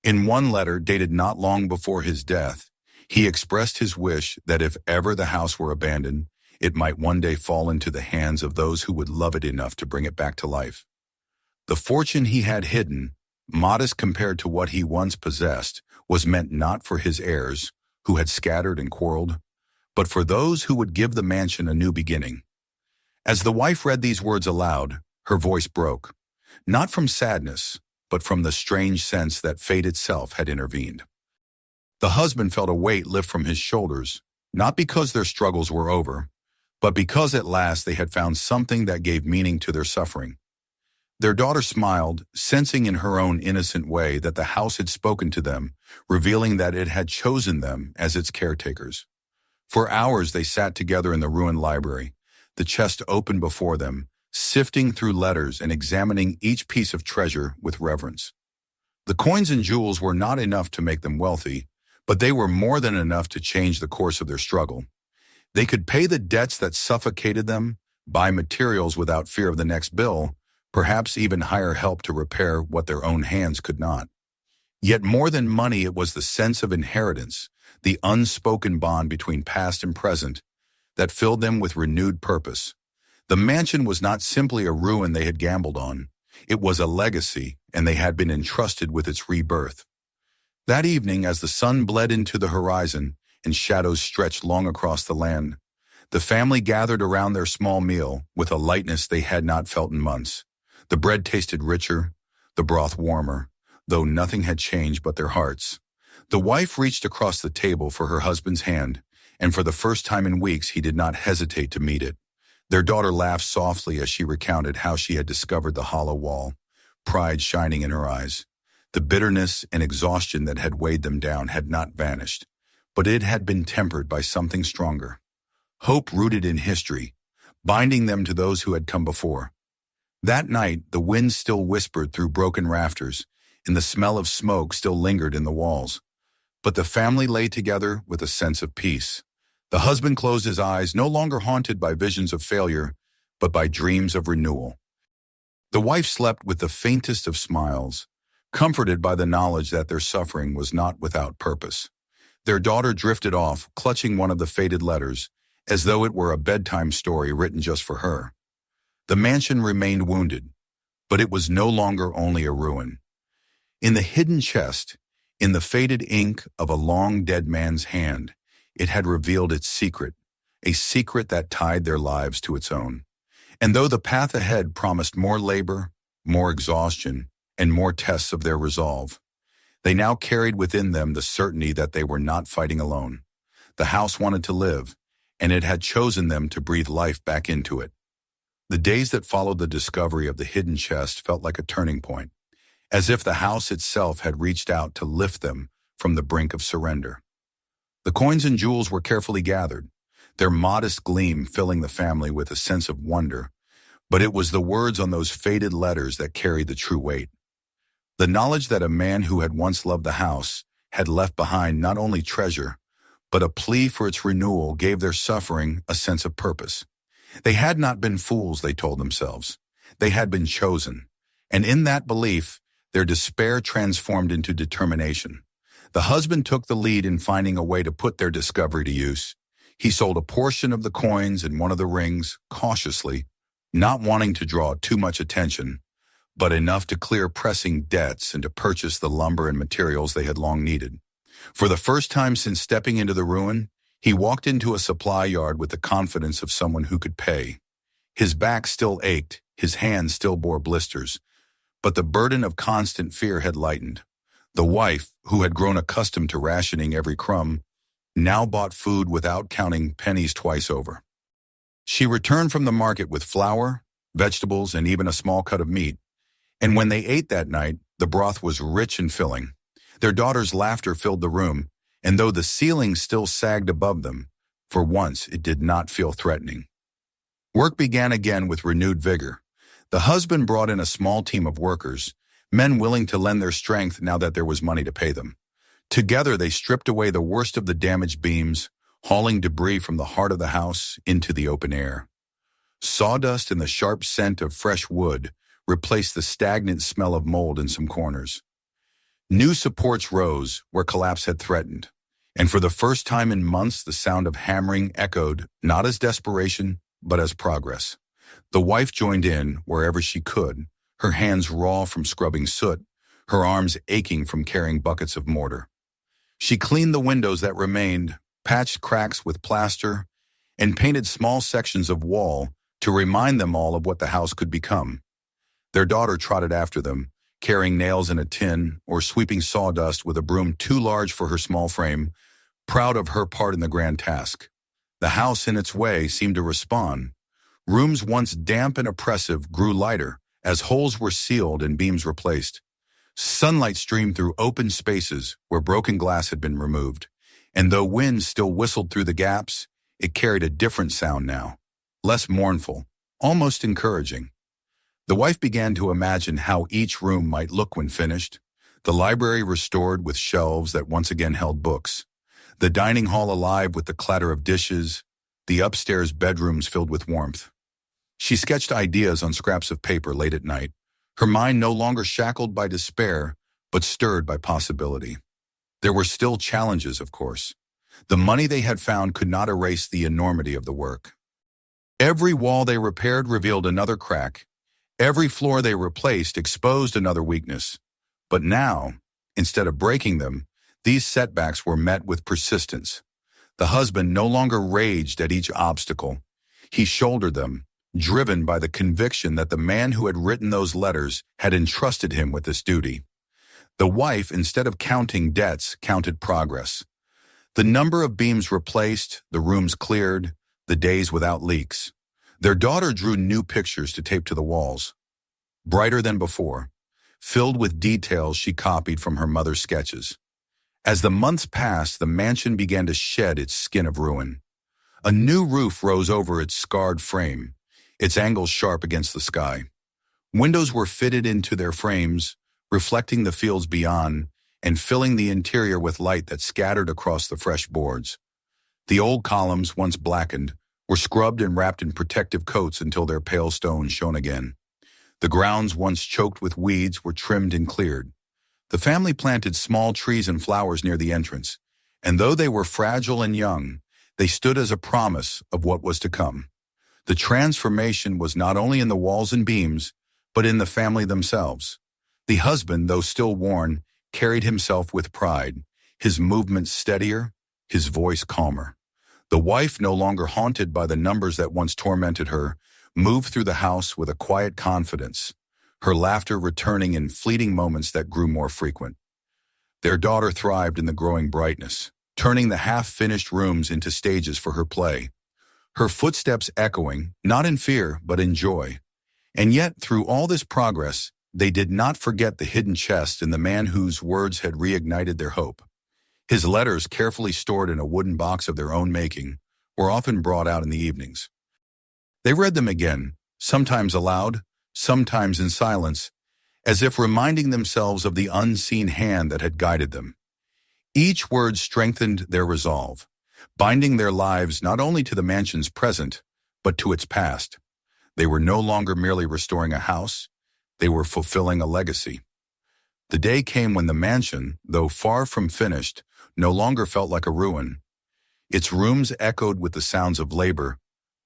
In one letter, dated not long before his death, he expressed his wish that if ever the house were abandoned, it might one day fall into the hands of those who would love it enough to bring it back to life. The fortune he had hidden, modest compared to what he once possessed, was meant not for his heirs, who had scattered and quarreled, but for those who would give the mansion a new beginning. As the wife read these words aloud, her voice broke, not from sadness, but from the strange sense that fate itself had intervened. The husband felt a weight lift from his shoulders, not because their struggles were over, but because at last they had found something that gave meaning to their suffering. Their daughter smiled, sensing in her own innocent way that the house had spoken to them, revealing that it had chosen them as its caretakers. For hours they sat together in the ruined library, the chest open before them, sifting through letters and examining each piece of treasure with reverence. The coins and jewels were not enough to make them wealthy, but they were more than enough to change the course of their struggle. They could pay the debts that suffocated them, buy materials without fear of the next bill, perhaps even hire help to repair what their own hands could not. Yet more than money, it was the sense of inheritance, the unspoken bond between past and present, that filled them with renewed purpose. The mansion was not simply a ruin they had gambled on. It was a legacy, and they had been entrusted with its rebirth. That evening, as the sun bled into the horizon and shadows stretched long across the land, the family gathered around their small meal with a lightness they had not felt in months. The bread tasted richer, the broth warmer, though nothing had changed but their hearts. The wife reached across the table for her husband's hand, and for the first time in weeks he did not hesitate to meet it. Their daughter laughed softly as she recounted how she had discovered the hollow wall, pride shining in her eyes. The bitterness and exhaustion that had weighed them down had not vanished, but it had been tempered by something stronger. Hope rooted in history, binding them to those who had come before. That night, the wind still whispered through broken rafters, and the smell of smoke still lingered in the walls. But the family lay together with a sense of peace. The husband closed his eyes, no longer haunted by visions of failure, but by dreams of renewal. The wife slept with the faintest of smiles, comforted by the knowledge that their suffering was not without purpose. Their daughter drifted off, clutching one of the faded letters, as though it were a bedtime story written just for her. The mansion remained wounded, but it was no longer only a ruin. In the hidden chest, in the faded ink of a long dead man's hand, it had revealed its secret, a secret that tied their lives to its own. And though the path ahead promised more labor, more exhaustion, and more tests of their resolve, they now carried within them the certainty that they were not fighting alone. The house wanted to live, and it had chosen them to breathe life back into it. The days that followed the discovery of the hidden chest felt like a turning point, as if the house itself had reached out to lift them from the brink of surrender. The coins and jewels were carefully gathered, their modest gleam filling the family with a sense of wonder, but it was the words on those faded letters that carried the true weight. The knowledge that a man who had once loved the house had left behind not only treasure, but a plea for its renewal gave their suffering a sense of purpose. They had not been fools, they told themselves. They had been chosen, and in that belief, their despair transformed into determination. The husband took the lead in finding a way to put their discovery to use. He sold a portion of the coins and one of the rings, cautiously, not wanting to draw too much attention, but enough to clear pressing debts and to purchase the lumber and materials they had long needed. For the first time since stepping into the ruin, he walked into a supply yard with the confidence of someone who could pay. His back still ached, his hands still bore blisters, but the burden of constant fear had lightened. The wife, who had grown accustomed to rationing every crumb, now bought food without counting pennies twice over. She returned from the market with flour, vegetables, and even a small cut of meat, and when they ate that night, the broth was rich and filling. Their daughter's laughter filled the room, and though the ceiling still sagged above them, for once it did not feel threatening. Work began again with renewed vigor. The husband brought in a small team of workers, men willing to lend their strength now that there was money to pay them. Together they stripped away the worst of the damaged beams, hauling debris from the heart of the house into the open air. Sawdust and the sharp scent of fresh wood replaced the stagnant smell of mold in some corners. New supports rose where collapse had threatened, and for the first time in months the sound of hammering echoed not as desperation, but as progress. The wife joined in wherever she could, her hands raw from scrubbing soot, her arms aching from carrying buckets of mortar. She cleaned the windows that remained, patched cracks with plaster, and painted small sections of wall to remind them all of what the house could become. Their daughter trotted after them, carrying nails in a tin or sweeping sawdust with a broom too large for her small frame, proud of her part in the grand task. The house in its way seemed to respond. Rooms once damp and oppressive grew lighter as holes were sealed and beams replaced. Sunlight streamed through open spaces where broken glass had been removed, and though wind still whistled through the gaps, it carried a different sound now, less mournful, almost encouraging. The wife began to imagine how each room might look when finished, the library restored with shelves that once again held books, the dining hall alive with the clatter of dishes, the upstairs bedrooms filled with warmth. She sketched ideas on scraps of paper late at night, her mind no longer shackled by despair, but stirred by possibility. There were still challenges, of course. The money they had found could not erase the enormity of the work. Every wall they repaired revealed another crack. Every floor they replaced exposed another weakness. But now, instead of breaking them, these setbacks were met with persistence. The husband no longer raged at each obstacle. He shouldered them, driven by the conviction that the man who had written those letters had entrusted him with this duty. The wife, instead of counting debts, counted progress. The number of beams replaced, the rooms cleared, the days without leaks. Their daughter drew new pictures to tape to the walls, brighter than before, filled with details she copied from her mother's sketches. As the months passed, the mansion began to shed its skin of ruin. A new roof rose over its scarred frame, its angles sharp against the sky. Windows were fitted into their frames, reflecting the fields beyond and filling the interior with light that scattered across the fresh boards. The old columns, once blackened, were scrubbed and wrapped in protective coats until their pale stone shone again. The grounds, once choked with weeds, were trimmed and cleared. The family planted small trees and flowers near the entrance, and though they were fragile and young, they stood as a promise of what was to come. The transformation was not only in the walls and beams, but in the family themselves. The husband, though still worn, carried himself with pride, his movements steadier, his voice calmer. The wife, no longer haunted by the numbers that once tormented her, moved through the house with a quiet confidence, her laughter returning in fleeting moments that grew more frequent. Their daughter thrived in the growing brightness, turning the half-finished rooms into stages for her play, her footsteps echoing, not in fear, but in joy. And yet, through all this progress, they did not forget the hidden chest and the man whose words had reignited their hope. His letters, carefully stored in a wooden box of their own making, were often brought out in the evenings. They read them again, sometimes aloud, sometimes in silence, as if reminding themselves of the unseen hand that had guided them. Each word strengthened their resolve, binding their lives not only to the mansion's present, but to its past. They were no longer merely restoring a house, they were fulfilling a legacy. The day came when the mansion, though far from finished, no longer felt like a ruin. Its rooms echoed with the sounds of labor,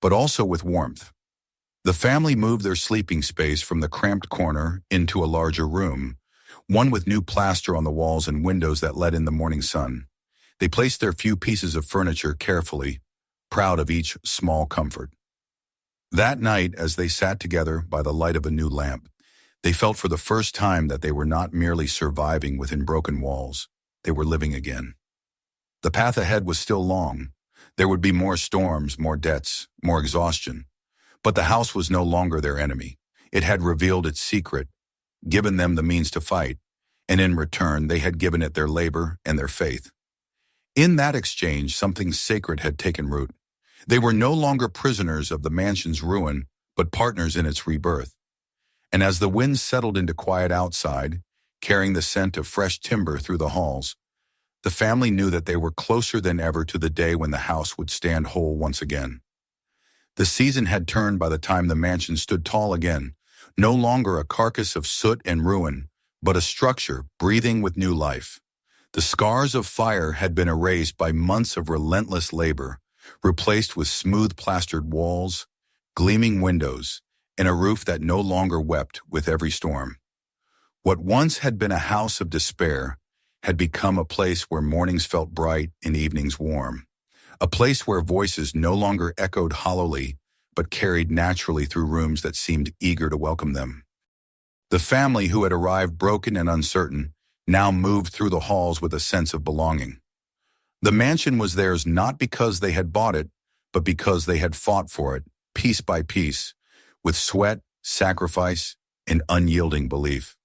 but also with warmth. The family moved their sleeping space from the cramped corner into a larger room, one with new plaster on the walls and windows that let in the morning sun. They placed their few pieces of furniture carefully, proud of each small comfort. That night, as they sat together by the light of a new lamp, they felt for the first time that they were not merely surviving within broken walls. They were living again. The path ahead was still long. There would be more storms, more debts, more exhaustion. But the house was no longer their enemy. It had revealed its secret, given them the means to fight, and in return they had given it their labor and their faith. In that exchange, something sacred had taken root. They were no longer prisoners of the mansion's ruin, but partners in its rebirth. And as the wind settled into quiet outside, carrying the scent of fresh timber through the halls, the family knew that they were closer than ever to the day when the house would stand whole once again. The season had turned by the time the mansion stood tall again, no longer a carcass of soot and ruin, but a structure breathing with new life. The scars of fire had been erased by months of relentless labor, replaced with smooth plastered walls, gleaming windows, and a roof that no longer wept with every storm. What once had been a house of despair had become a place where mornings felt bright and evenings warm, a place where voices no longer echoed hollowly but carried naturally through rooms that seemed eager to welcome them. The family, who had arrived broken and uncertain, now moved through the halls with a sense of belonging. The mansion was theirs not because they had bought it, but because they had fought for it, piece by piece, with sweat, sacrifice, and unyielding belief.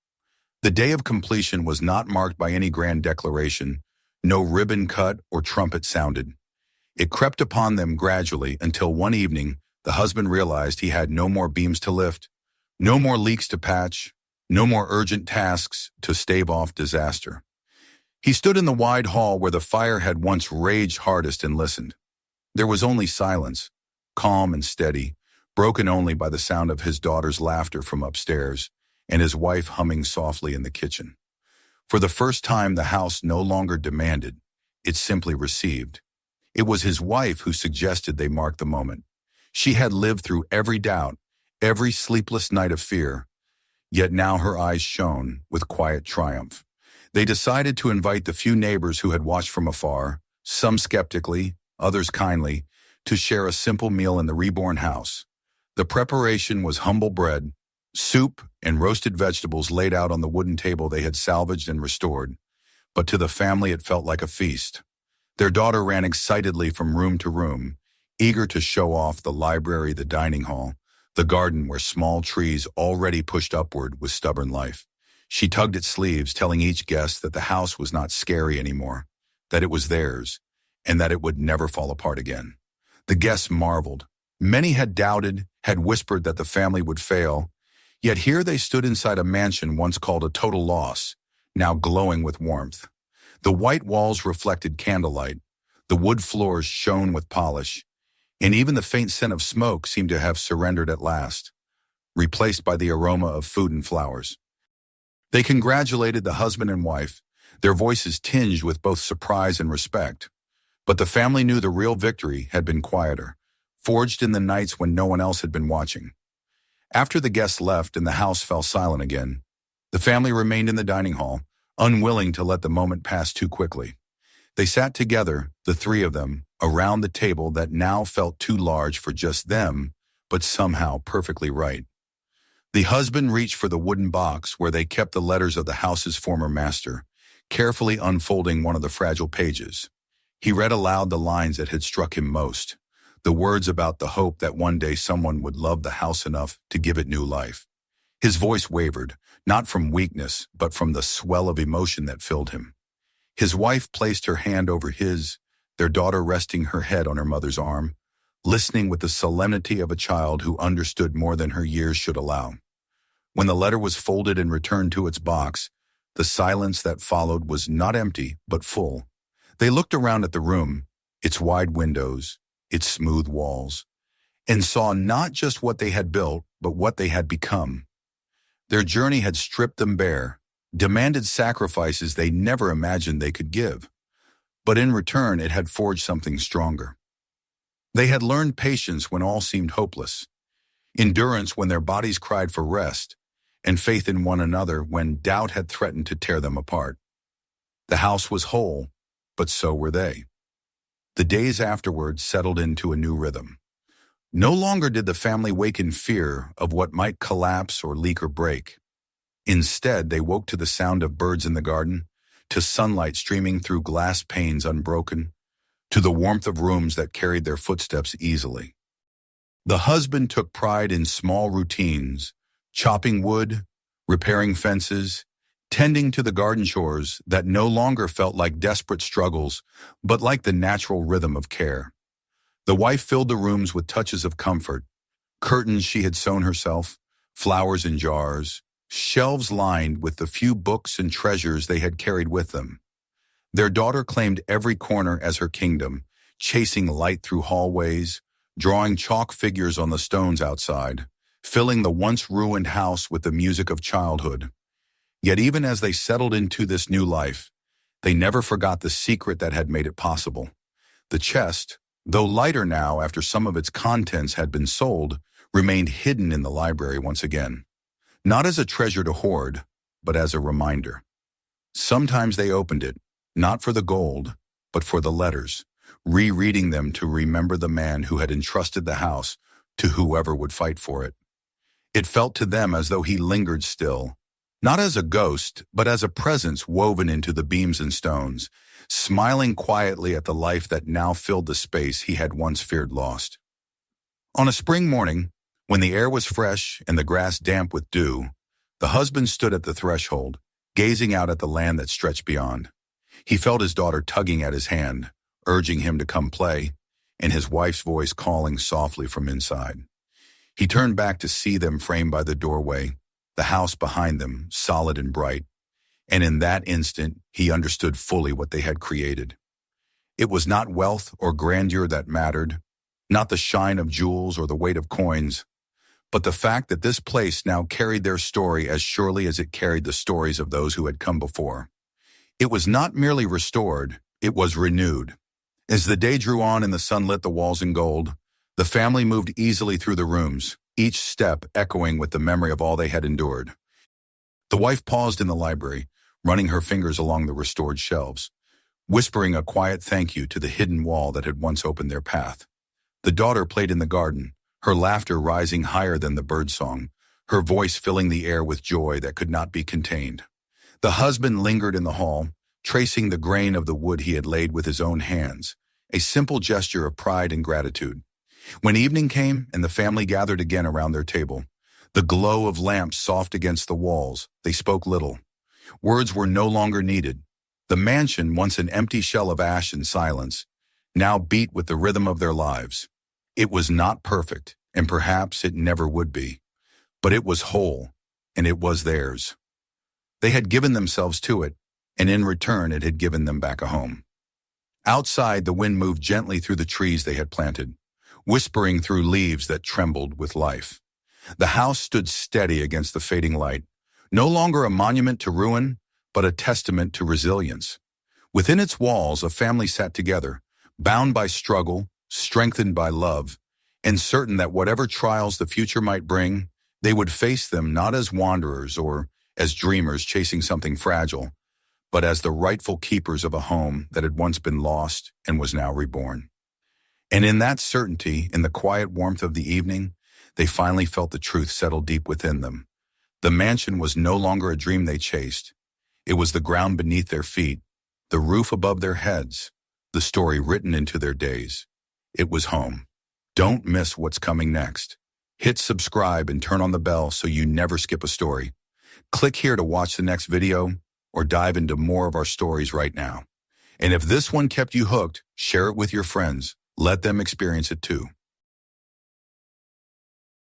The day of completion was not marked by any grand declaration. No ribbon cut or trumpet sounded. It crept upon them gradually until one evening the husband realized he had no more beams to lift, no more leaks to patch, no more urgent tasks to stave off disaster. He stood in the wide hall where the fire had once raged hardest and listened. There was only silence, calm and steady, broken only by the sound of his daughter's laughter from upstairs and his wife humming softly in the kitchen. For the first time, the house no longer demanded, it simply received. It was his wife who suggested they mark the moment. She had lived through every doubt, every sleepless night of fear, yet now her eyes shone with quiet triumph. They decided to invite the few neighbors who had watched from afar, some skeptically, others kindly, to share a simple meal in the reborn house. The preparation was humble bread, soup, and roasted vegetables laid out on the wooden table they had salvaged and restored. But to the family it felt like a feast. Their daughter ran excitedly from room to room, eager to show off the library, the dining hall, the garden where small trees already pushed upward with stubborn life. She tugged at sleeves, telling each guest that the house was not scary anymore, that it was theirs, and that it would never fall apart again. The guests marveled. Many had doubted, had whispered that the family would fail, yet here they stood inside a mansion once called a total loss, now glowing with warmth. The white walls reflected candlelight, the wood floors shone with polish, and even the faint scent of smoke seemed to have surrendered at last, replaced by the aroma of food and flowers. They congratulated the husband and wife, their voices tinged with both surprise and respect. But the family knew the real victory had been quieter, forged in the nights when no one else had been watching. After the guests left and the house fell silent again, the family remained in the dining hall, unwilling to let the moment pass too quickly. They sat together, the three of them, around the table that now felt too large for just them, but somehow perfectly right. The husband reached for the wooden box where they kept the letters of the house's former master, carefully unfolding one of the fragile pages. He read aloud the lines that had struck him most, the words about the hope that one day someone would love the house enough to give it new life. His voice wavered, not from weakness, but from the swell of emotion that filled him. His wife placed her hand over his, their daughter resting her head on her mother's arm, listening with the solemnity of a child who understood more than her years should allow. When the letter was folded and returned to its box, the silence that followed was not empty, but full. They looked around at the room, its wide windows, its smooth walls, and saw not just what they had built, but what they had become. Their journey had stripped them bare, demanded sacrifices they never imagined they could give. But in return, it had forged something stronger. They had learned patience when all seemed hopeless, endurance when their bodies cried for rest, and faith in one another when doubt had threatened to tear them apart. The house was whole, but so were they. The days afterwards settled into a new rhythm. No longer did the family wake in fear of what might collapse or leak or break. Instead, they woke to the sound of birds in the garden, to sunlight streaming through glass panes unbroken, to the warmth of rooms that carried their footsteps easily. The husband took pride in small routines, chopping wood, repairing fences, tending to the garden chores that no longer felt like desperate struggles, but like the natural rhythm of care. The wife filled the rooms with touches of comfort, curtains she had sewn herself, flowers in jars, shelves lined with the few books and treasures they had carried with them. Their daughter claimed every corner as her kingdom, chasing light through hallways, drawing chalk figures on the stones outside, filling the once ruined house with the music of childhood. Yet even as they settled into this new life, they never forgot the secret that had made it possible. The chest, though lighter now after some of its contents had been sold, remained hidden in the library once again. Not as a treasure to hoard, but as a reminder. Sometimes they opened it, not for the gold, but for the letters, rereading them to remember the man who had entrusted the house to whoever would fight for it. It felt to them as though he lingered still, not as a ghost, but as a presence woven into the beams and stones, smiling quietly at the life that now filled the space he had once feared lost. On a spring morning, when the air was fresh and the grass damp with dew, the husband stood at the threshold, gazing out at the land that stretched beyond. He felt his daughter tugging at his hand, urging him to come play, and his wife's voice calling softly from inside. He turned back to see them framed by the doorway, the house behind them, solid and bright, and in that instant he understood fully what they had created. It was not wealth or grandeur that mattered, not the shine of jewels or the weight of coins, but the fact that this place now carried their story as surely as it carried the stories of those who had come before. It was not merely restored, it was renewed. As the day drew on and the sun lit the walls in gold, the family moved easily through the rooms, each step echoing with the memory of all they had endured. The wife paused in the library, running her fingers along the restored shelves, whispering a quiet thank you to the hidden wall that had once opened their path. The daughter played in the garden, her laughter rising higher than the birdsong, her voice filling the air with joy that could not be contained. The husband lingered in the hall, tracing the grain of the wood he had laid with his own hands, a simple gesture of pride and gratitude. When evening came and the family gathered again around their table, the glow of lamps soft against the walls, they spoke little. Words were no longer needed. The mansion, once an empty shell of ash and silence, now beat with the rhythm of their lives. It was not perfect, and perhaps it never would be, but it was whole, and it was theirs. They had given themselves to it, and in return it had given them back a home. Outside, the wind moved gently through the trees they had planted, whispering through leaves that trembled with life. The house stood steady against the fading light, no longer a monument to ruin, but a testament to resilience. Within its walls, a family sat together, bound by struggle, strengthened by love, and certain that whatever trials the future might bring, they would face them not as wanderers or as dreamers chasing something fragile, but as the rightful keepers of a home that had once been lost and was now reborn. And in that certainty, in the quiet warmth of the evening, they finally felt the truth settle deep within them. The mansion was no longer a dream they chased. It was the ground beneath their feet, the roof above their heads, the story written into their days. It was home. Don't miss what's coming next. Hit subscribe and turn on the bell so you never skip a story. Click here to watch the next video or dive into more of our stories right now. And if this one kept you hooked, share it with your friends. Let them experience it too.